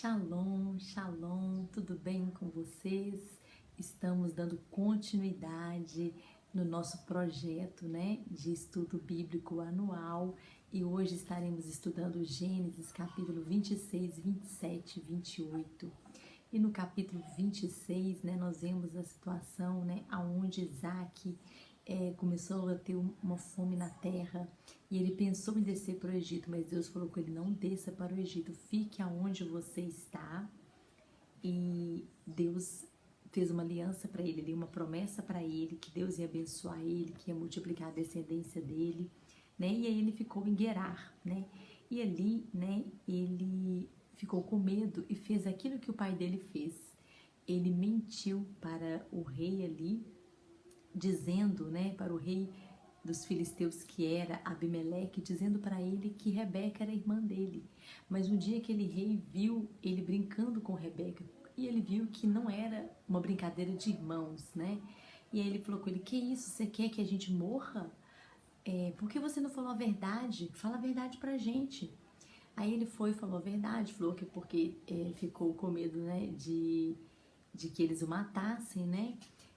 Shalom, shalom, tudo bem com vocês? Estamos dando continuidade no nosso projeto, de estudo bíblico anual e hoje estaremos estudando Gênesis capítulo 26, 27 e 28. E no capítulo 26, nós vemos a situação, onde Isaac começou a ter uma fome na terra e ele pensou em descer para o Egito, mas Deus falou com ele: não desça para o Egito, fique aonde você está. E Deus fez uma aliança para ele, deu uma promessa para ele, que Deus ia abençoar ele, que ia multiplicar a descendência dele, E aí ele ficou em Gerar, E ali, ele ficou com medo e fez aquilo que o pai dele fez. Ele mentiu para o rei ali, dizendo, para o rei dos filisteus, que era Abimeleque, dizendo para ele que Rebeca era irmã dele. Mas um dia aquele rei viu ele brincando com Rebeca e ele viu que não era uma brincadeira de irmãos, E aí ele falou com ele: que isso, você quer que a gente morra? Por que você não falou a verdade? Fala a verdade pra gente. Aí ele foi e falou a verdade, falou que porque ficou com medo, de que eles o matassem,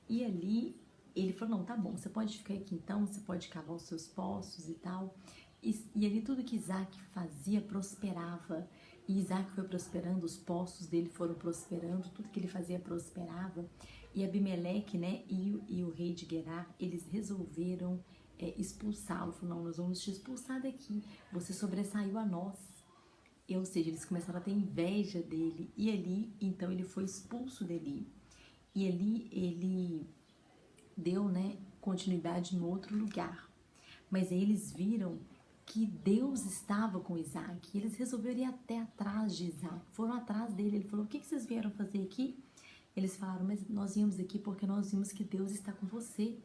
E ali ele falou: não, tá bom, você pode ficar aqui então, você pode cavar os seus poços e tal. E ali tudo que Isaac fazia prosperava. E Isaac foi prosperando, os poços dele foram prosperando, tudo que ele fazia prosperava. E Abimeleque, e o rei de Gerar, eles resolveram expulsá-lo. Falaram: não, nós vamos te expulsar daqui, você sobressaiu a nós. Ou seja, eles começaram a ter inveja dele. E ali, então, ele foi expulso dali. E ali ele deu, continuidade em outro lugar. Mas aí eles viram que Deus estava com Isaac. E eles resolveram ir até atrás de Isaac. Foram atrás dele. Ele falou: o que vocês vieram fazer aqui? Eles falaram: mas nós viemos aqui porque nós vimos que Deus está com você.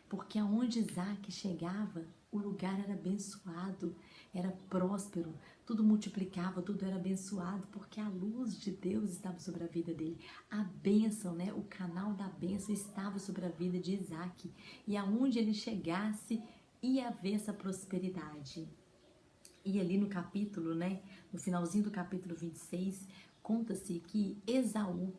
Porque aonde Isaac chegava, o lugar era abençoado, era próspero, tudo multiplicava, tudo era abençoado, porque a luz de Deus estava sobre a vida dele. A bênção, o canal da bênção estava sobre a vida de Isaac. E aonde ele chegasse, ia haver essa prosperidade. E ali no capítulo, no finalzinho do capítulo 26, conta-se que Esaú,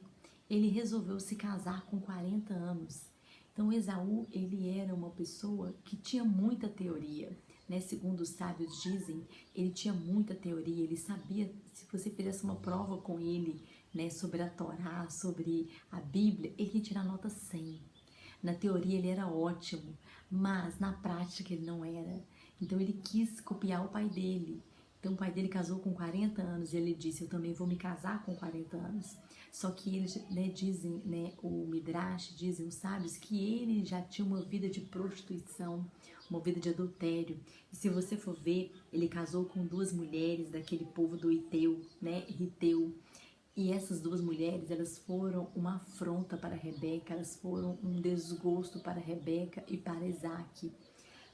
ele resolveu se casar com 40 anos. Então Esaú, ele era uma pessoa que tinha muita teoria, Segundo os sábios dizem, ele tinha muita teoria, ele sabia, se você fizesse uma prova com ele, sobre a Torá, sobre a Bíblia, ele ia tirar nota 100. Na teoria ele era ótimo, mas na prática ele não era. Então ele quis copiar o pai dele. Então o pai dele casou com 40 anos e ele disse: eu também vou me casar com 40 anos. Só que eles dizem, o Midrash, dizem os sábios, que ele já tinha uma vida de prostituição, uma vida de adultério. E se você for ver, ele casou com 2 mulheres daquele povo do Hiteu, Hiteu. E essas 2 mulheres, elas foram uma afronta para Rebeca, elas foram um desgosto para Rebeca e para Isaac,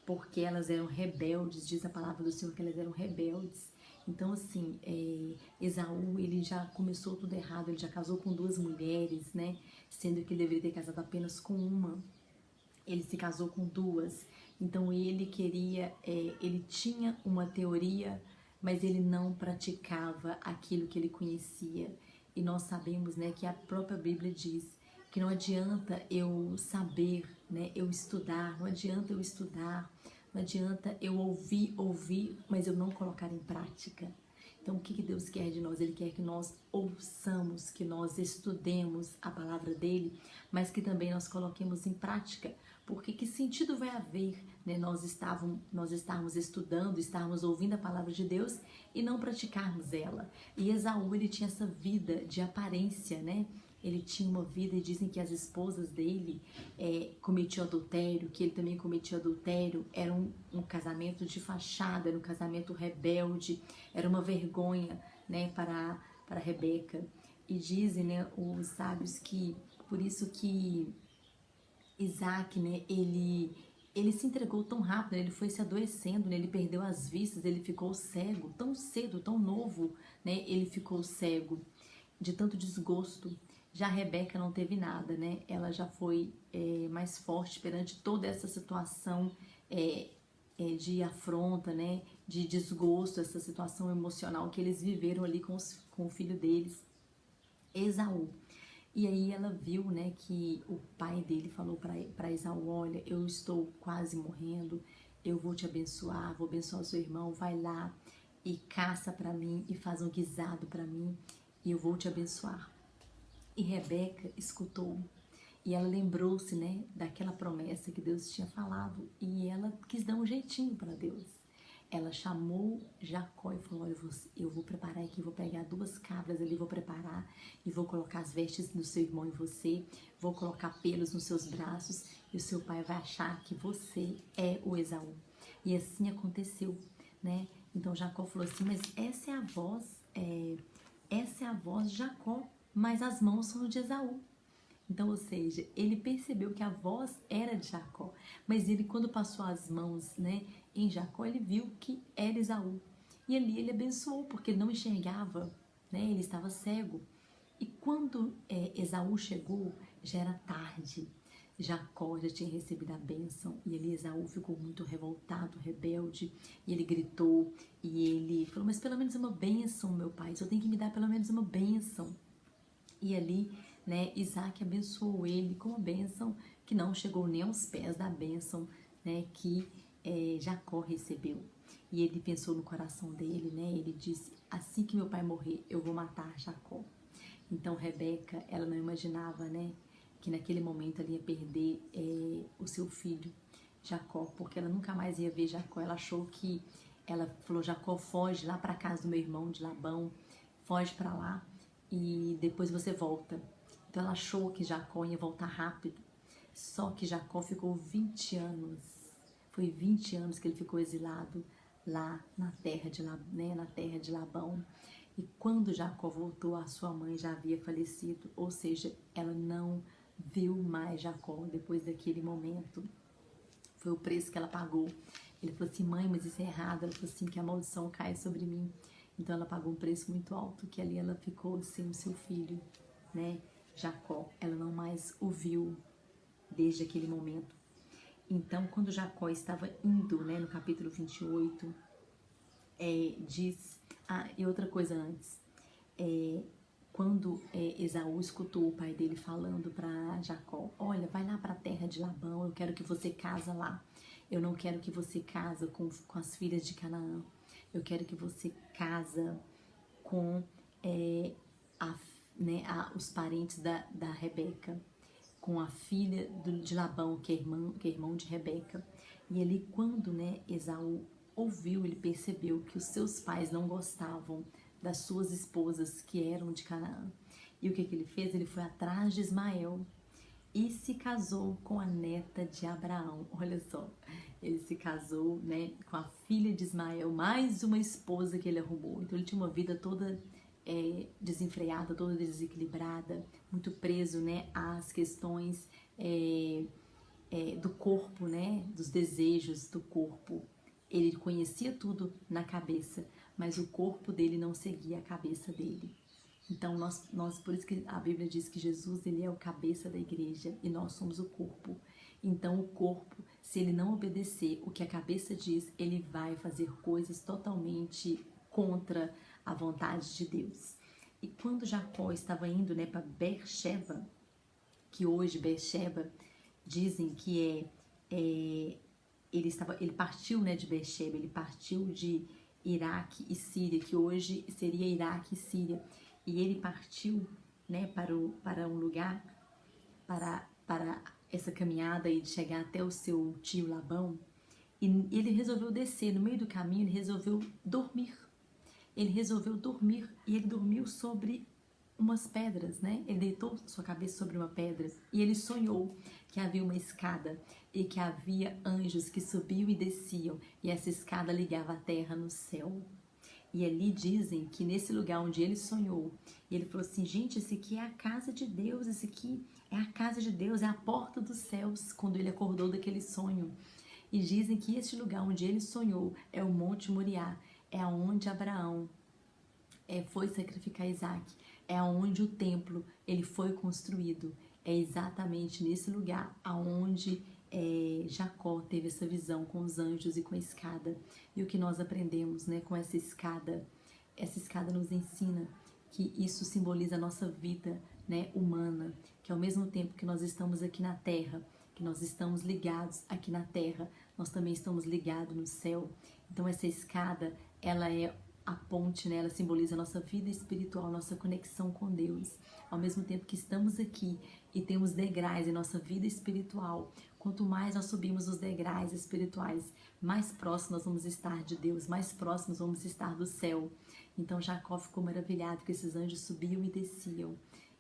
porque elas eram rebeldes, diz a palavra do Senhor que elas eram rebeldes. Então, assim, Esaú, ele já começou tudo errado, ele já casou com 2 mulheres, Sendo que ele deveria ter casado apenas com uma. Ele se casou com 2. Então, ele queria, ele tinha uma teoria, mas ele não praticava aquilo que ele conhecia. E nós sabemos, que a própria Bíblia diz que não adianta eu saber, eu estudar, não adianta eu estudar, não adianta eu ouvir, mas eu não colocar em prática. Então, o que Deus quer de nós? Ele quer que nós ouçamos, que nós estudemos a palavra dele, mas que também nós coloquemos em prática. Porque que sentido vai haver, nós estarmos estudando, estarmos ouvindo a palavra de Deus e não praticarmos ela? E Esaú, ele tinha essa vida de aparência, Ele tinha uma vida, e dizem que as esposas dele cometiam adultério, que ele também cometia adultério. Era um casamento de fachada, era um casamento rebelde, era uma vergonha, para Rebeca. E dizem, os sábios, que por isso que Isaac, ele se entregou tão rápido, ele foi se adoecendo, ele perdeu as vistas, ele ficou cego, tão cedo, tão novo, ele ficou cego, de tanto desgosto. Já a Rebeca não teve nada, Ela já foi mais forte perante toda essa situação de afronta, de desgosto, essa situação emocional que eles viveram ali com o filho deles. Esaú. E aí ela viu, né, que o pai dele falou para Esaú: olha, eu estou quase morrendo, eu vou te abençoar, vou abençoar o seu irmão, vai lá e caça para mim e faz um guisado para mim e eu vou te abençoar. E Rebeca escutou e ela lembrou-se, né, daquela promessa que Deus tinha falado e ela quis dar um jeitinho para Deus. Ela chamou Jacó e falou: olha, eu vou preparar aqui, vou pegar 2 cabras ali, vou preparar e vou colocar as vestes do seu irmão em você, vou colocar pelos nos seus braços e o seu pai vai achar que você é o Esaú. E assim aconteceu, né? Então Jacó falou assim: mas essa é a voz de Jacó, mas as mãos são de Esaú. Então, ou seja, ele percebeu que a voz era de Jacó, mas ele, quando passou as mãos, né, em Jacó, ele viu que era Esaú. E ali ele abençoou, porque ele não enxergava, né, ele estava cego. E quando Esaú chegou, já era tarde. Jacó já tinha recebido a bênção e ali Esaú ficou muito revoltado, rebelde, e ele gritou e ele falou: mas pelo menos uma bênção, meu pai, só tem que me dar pelo menos uma bênção. E ali, né, Isaac abençoou ele com uma bênção que não chegou nem aos pés da bênção, né, que Jacó recebeu. E ele pensou no coração dele, né, ele disse: assim que meu pai morrer, eu vou matar Jacó. Então Rebeca, ela não imaginava, né, que naquele momento ela ia perder o seu filho Jacó, porque ela nunca mais ia ver Jacó. Ela achou que, ela falou: Jacó, foge lá para casa do meu irmão de Labão, foge para lá e depois você volta. Então ela achou que Jacó ia voltar rápido, só que Jacó ficou 20 anos, foi 20 anos que ele ficou exilado lá na terra de Labão. E quando Jacó voltou, a sua mãe já havia falecido, ou seja, ela não viu mais Jacó depois daquele momento. Foi o preço que ela pagou. Ele falou assim: mãe, mas isso é errado. Ela falou assim: que a maldição cai sobre mim. Então ela pagou um preço muito alto, que ali ela ficou sem o seu filho, né, Jacó. Ela não mais o viu desde aquele momento. Então, quando Jacó estava indo, né, no capítulo 28, diz... Ah, e outra coisa antes. Quando Esaú escutou o pai dele falando para Jacó: olha, vai lá para a terra de Labão, eu quero que você casa lá. Eu não quero que você casa com as filhas de Canaã. Eu quero que você casa com a, né, os parentes da Rebeca, com a filha de Labão, que é irmão de Rebeca. E ali, quando, né, Esaú ouviu, ele percebeu que os seus pais não gostavam das suas esposas, que eram de Canaã. E o que ele fez? Ele foi atrás de Ismael e se casou com a neta de Abraão. Olha só, ele se casou, né, com a filha de Ismael, mais uma esposa que ele arrumou. Então ele tinha uma vida toda desenfreada, toda desequilibrada, muito preso, né, às questões do corpo, né, dos desejos do corpo. Ele conhecia tudo na cabeça, mas o corpo dele não seguia a cabeça dele. Então, por isso que a Bíblia diz que Jesus, ele é o cabeça da igreja e nós somos o corpo. Então, o corpo, se ele não obedecer o que a cabeça diz, ele vai fazer coisas totalmente contra a vontade de Deus. E quando Jacó estava indo, né, para Beersheba, que hoje Beersheba dizem que ele partiu, né, de Beersheba, ele partiu de Iraque e Síria, que hoje seria Iraque e Síria. E ele partiu, né, para um lugar, para essa caminhada e de chegar até o seu tio Labão. E ele resolveu descer, no meio do caminho ele resolveu dormir. Ele resolveu dormir e ele dormiu sobre umas pedras, né? Ele deitou sua cabeça sobre uma pedra e ele sonhou que havia uma escada e que havia anjos que subiam e desciam e essa escada ligava a terra no céu. E ali dizem que nesse lugar onde ele sonhou, e ele falou assim: gente, esse aqui é a casa de Deus, esse aqui é a casa de Deus, é a porta dos céus, quando ele acordou daquele sonho. E dizem que este lugar onde ele sonhou é o Monte Moriá, é aonde Abraão foi sacrificar Isaac, é aonde o templo ele foi construído, é exatamente nesse lugar aonde Jacó teve essa visão com os anjos e com a escada. E o que nós aprendemos, né, com essa escada nos ensina que isso simboliza a nossa vida, né, humana, que ao mesmo tempo que nós estamos aqui na terra, que nós estamos ligados aqui na terra, nós também estamos ligados no céu. Então essa escada, ela é a ponte, né? Ela simboliza a nossa vida espiritual, nossa conexão com Deus. Ao mesmo tempo que estamos aqui e temos degraus em nossa vida espiritual, quanto mais nós subimos os degraus espirituais, mais próximos nós vamos estar de Deus, mais próximos vamos estar do céu. Então Jacó ficou maravilhado que esses anjos subiam e desciam.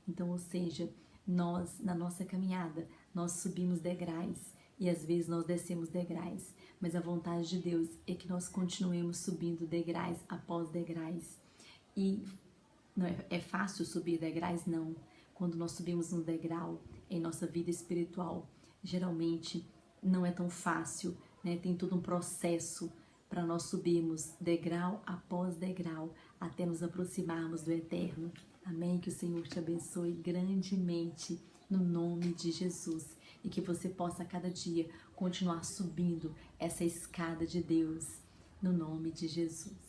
Então, ou seja, nós, na nossa caminhada, nós subimos degraus e às vezes nós descemos degraus, mas a vontade de Deus é que nós continuemos subindo degraus após degraus. E não é fácil subir degraus? Não. Quando nós subimos um degrau em nossa vida espiritual, geralmente não é tão fácil, né? Tem todo um processo para nós subirmos degrau após degrau até nos aproximarmos do eterno. Amém? Que o Senhor te abençoe grandemente no nome de Jesus e que você possa a cada dia continuar subindo essa escada de Deus no nome de Jesus.